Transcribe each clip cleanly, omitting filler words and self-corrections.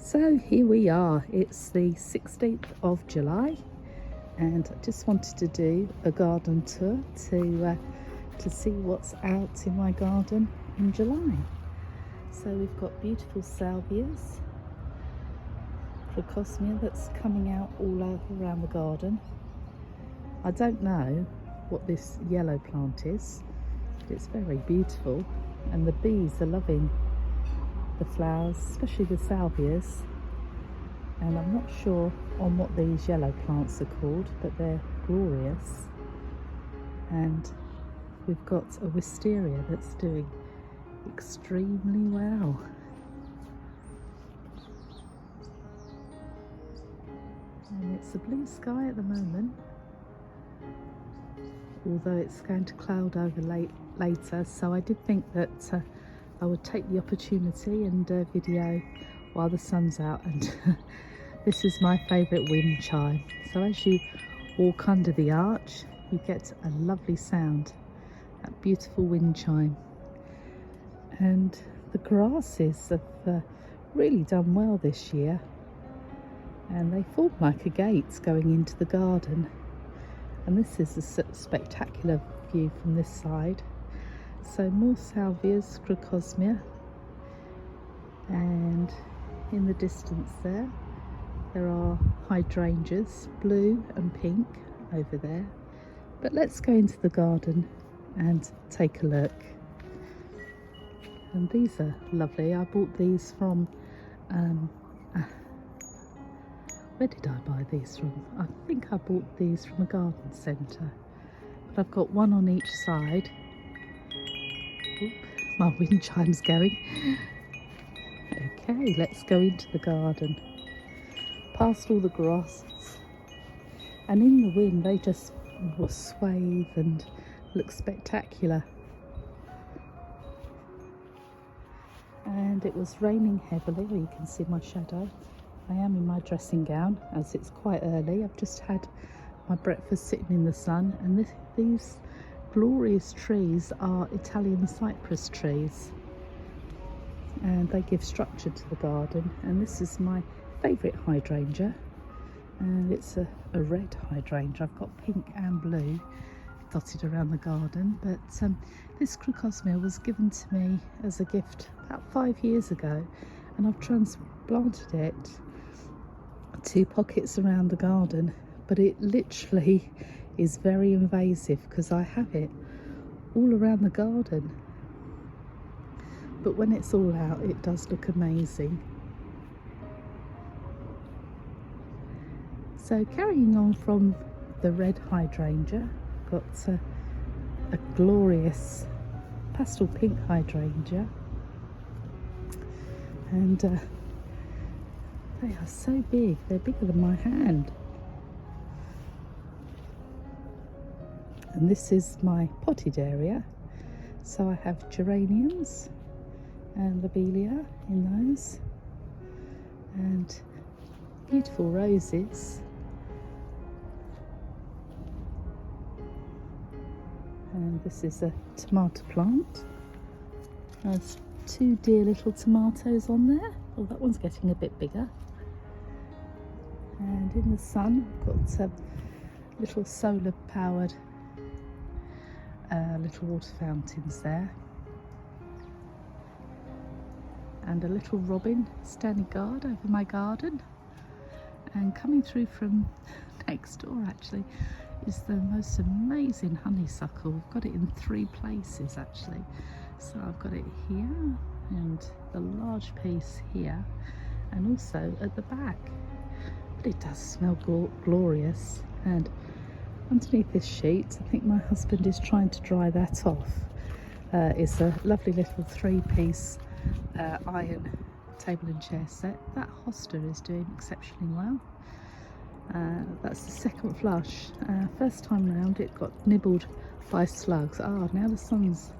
So here we are, it's the 16th of July and I just wanted to do a garden tour to see what's out in my garden in July. So we've got beautiful salvias, crocosmia that's coming out all around the garden. I don't know what this yellow plant is, but it's very beautiful and the bees are loving the flowers, especially the salvias, and I'm not sure on what these yellow plants are called, but they're glorious. And we've got a wisteria that's doing extremely well. And it's a blue sky at the moment, although it's going to cloud over later, so I did think that I would take the opportunity and video while the sun's out. And this is my favourite wind chime. So as you walk under the arch, you get a lovely sound, that beautiful wind chime. And the grasses have really done well this year, and they form like a gate going into the garden. And this is a spectacular view from this side. So more salvias, crocosmia, and in the distance there are hydrangeas, blue and pink over there. But let's go into the garden and take a look. And these are lovely. I bought these from, where did I buy these from? I think I bought these from a garden centre. But I've got one on each side. Oop, my wind chime's going. Okay, let's go into the garden. Past all the grasses. And in the wind they just sway and look spectacular. And it was raining heavily, you can see my shadow. I am in my dressing gown as it's quite early. I've just had my breakfast sitting in the sun, and these glorious trees are Italian cypress trees, and they give structure to the garden. And this is my favourite hydrangea, and it's a red hydrangea. I've got pink and blue dotted around the garden, but this crocosmia was given to me as a gift about 5 years ago, and I've transplanted it 2 pockets around the garden, but it literally is very invasive because I have it all around the garden. But when it's all out, it does look amazing. So carrying on from the red hydrangea, got a glorious pastel pink hydrangea, and they are so big, they're bigger than my hand. And this is my potted area, so I have geraniums and lobelia in those, and beautiful roses. And this is a tomato plant. There's 2 dear little tomatoes on there. Oh, that one's getting a bit bigger. And in the sun, I've got little solar powered little water fountains there, and a little robin standing guard over my garden. And coming through from next door actually is the most amazing honeysuckle. We've got it in 3 places actually. So I've got it here, and the large piece here, and also at the back. But it does smell glorious. And underneath this sheet, I think my husband is trying to dry that off. It's a lovely little 3-piece iron table and chair set. That hosta is doing exceptionally well. That's the second flush. First time round it got nibbled by slugs. Now the sun's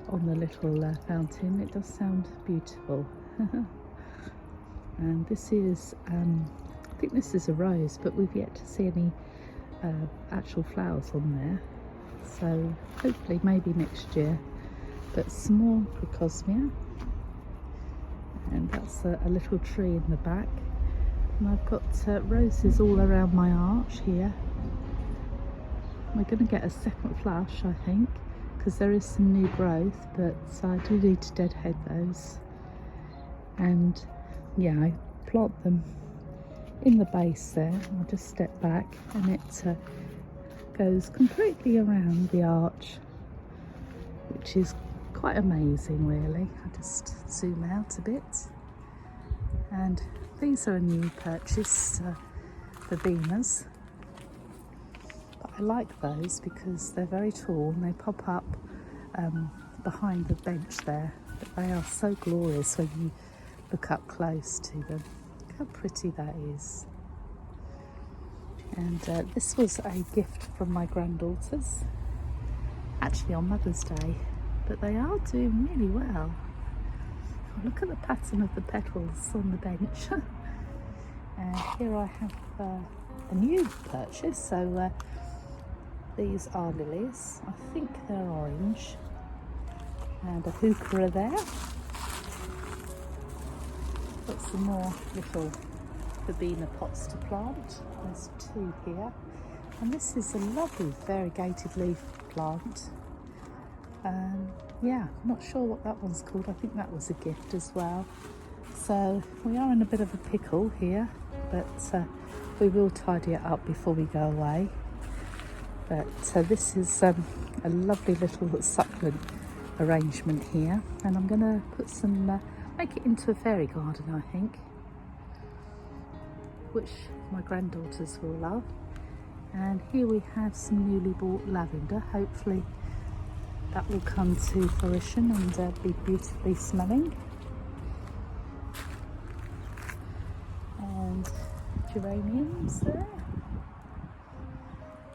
on the little fountain. It does sound beautiful. And this is, I think this is a rose, but we've yet to see any actual flowers on there. So hopefully maybe next year. But some more crocosmia. And that's a little tree in the back. And I've got roses all around my arch here. We're going to get a second flush, I think, because there is some new growth, but I do need to deadhead those. And yeah, I plant them in the base there. I'll just step back, and it goes completely around the arch, which is quite amazing really. I'll just zoom out a bit. And these are a new purchase, verbenas. But I like those because they're very tall and they pop up behind the bench there. But they are so glorious when you look up close to them. Look how pretty that is. And this was a gift from my granddaughters, actually on Mother's Day, but they are doing really well. Oh, look at the pattern of the petals on the bench. And here I have a new purchase. So these are lilies. I think they're orange. And a heuchera there. Got some more little verbena pots to plant. There's two here. And this is a lovely variegated leaf plant. Yeah, not sure what that one's called. I think that was a gift as well. So we are in a bit of a pickle here, but we will tidy it up before we go away. But this is a lovely little succulent arrangement here, and I'm going to put some, make it into a fairy garden, I think, which my granddaughters will love. And here we have some newly bought lavender. Hopefully that will come to fruition and be beautifully smelling. And geraniums there,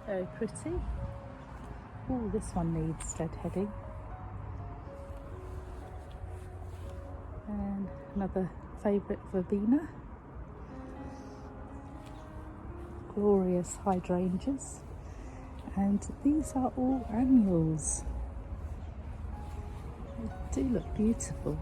very pretty. Oh, this one needs deadheading. And another favourite verbena. Glorious hydrangeas. And these are all annuals. They do look beautiful.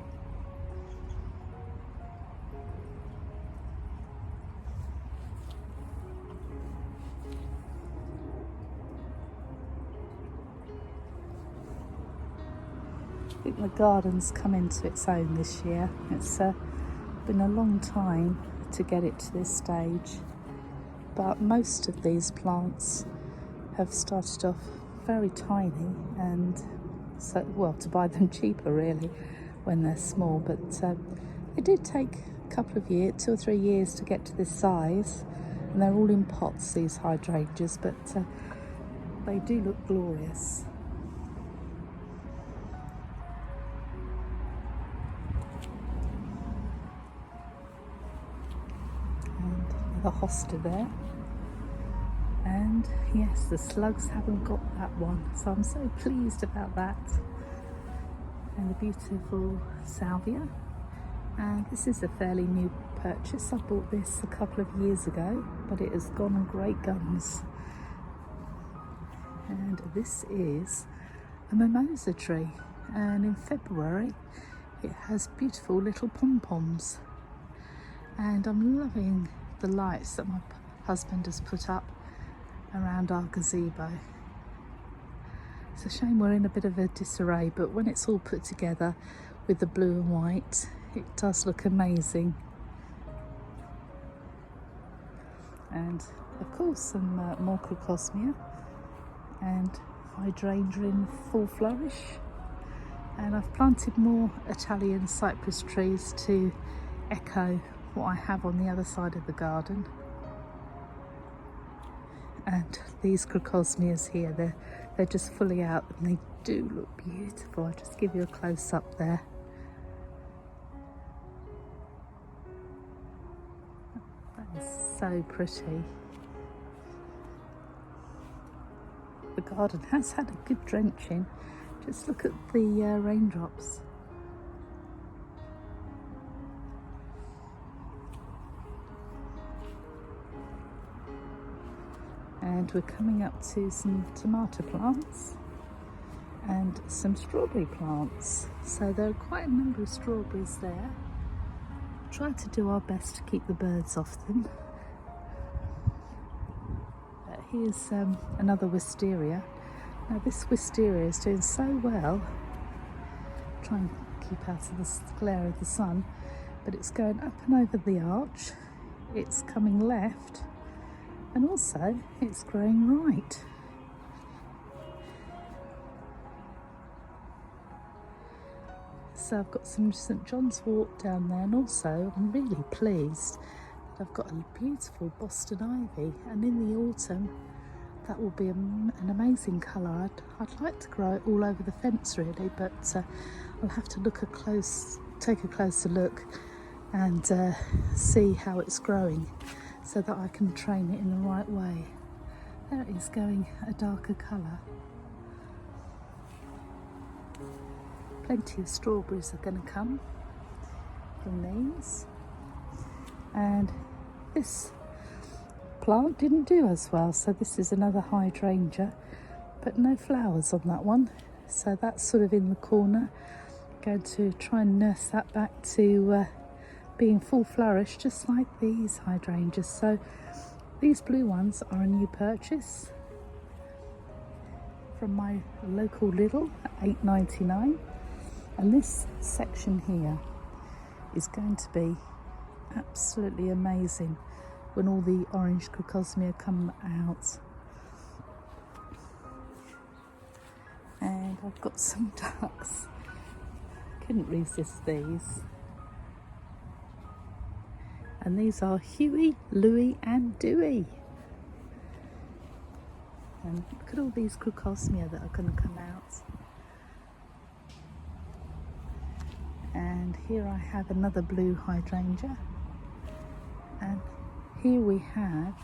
I think the garden's come into its own this year. It's been a long time to get it to this stage, but most of these plants have started off very tiny, and so, well, to buy them cheaper really when they're small, but it did take a couple of years, 2 or 3 years to get to this size, and they're all in pots, these hydrangeas, but they do look glorious. And the hosta there. And yes, the slugs haven't got that one, so I'm so pleased about that. And the beautiful salvia. And this is a fairly new purchase. I bought this a couple of years ago, but it has gone on great guns. And this is a mimosa tree. And in February, it has beautiful little pom-poms. And I'm loving the lights that my husband has put up around our gazebo. It's a shame we're in a bit of a disarray, but when it's all put together with the blue and white, it does look amazing. And of course some more crocosmia and hydrangea in full flourish. And I've planted more Italian cypress trees to echo what I have on the other side of the garden. And these crocosmias here, they're just fully out and they do look beautiful. I'll just give you a close up there. That is so pretty. The garden has had a good drenching. Just look at the raindrops. And we're coming up to some tomato plants and some strawberry plants. So there are quite a number of strawberries there. try to do our best to keep the birds off them. Here's another wisteria. Now this wisteria is doing so well. Try and keep out of the glare of the sun, but it's going up and over the arch, it's coming left, and also it's growing right. So I've got some St John's wort down there, and also I'm really pleased that I've got a beautiful Boston ivy, and in the autumn that will be an amazing colour. I'd like to grow it all over the fence really, but I'll have to take a closer look and see how it's growing so that I can train it in the right way. There it is, going a darker colour. Plenty of strawberries are going to come from these, and this plant didn't do as well, so this is another hydrangea, but no flowers on that one, so that's sort of in the corner. Going to try and nurse that back to being full flourish, just like these hydrangeas. So these blue ones are a new purchase from my local Lidl at $8.99, and this section here is going to be absolutely amazing when all the orange crocosmia come out. And I've got some ducks. Couldn't resist these. And these are Huey, Louie and Dewey. And look at all these crocosmia that are going to come out. And here I have another blue hydrangea. And here we have,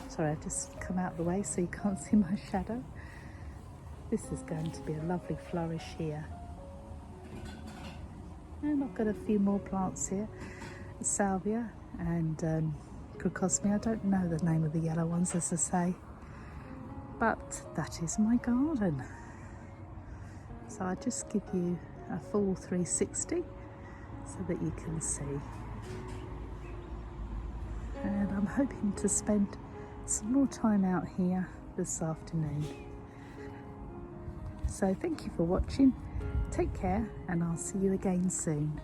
sorry, I've just come out of the way so you can't see my shadow. This is going to be a lovely flourish here. And I've got a few more plants here, salvia and crocosmia. I don't know the name of the yellow ones, as I say, but that is my garden. So I just give you a full 360 so that you can see. And I'm hoping to spend some more time out here this afternoon. So thank you for watching, take care, and I'll see you again soon.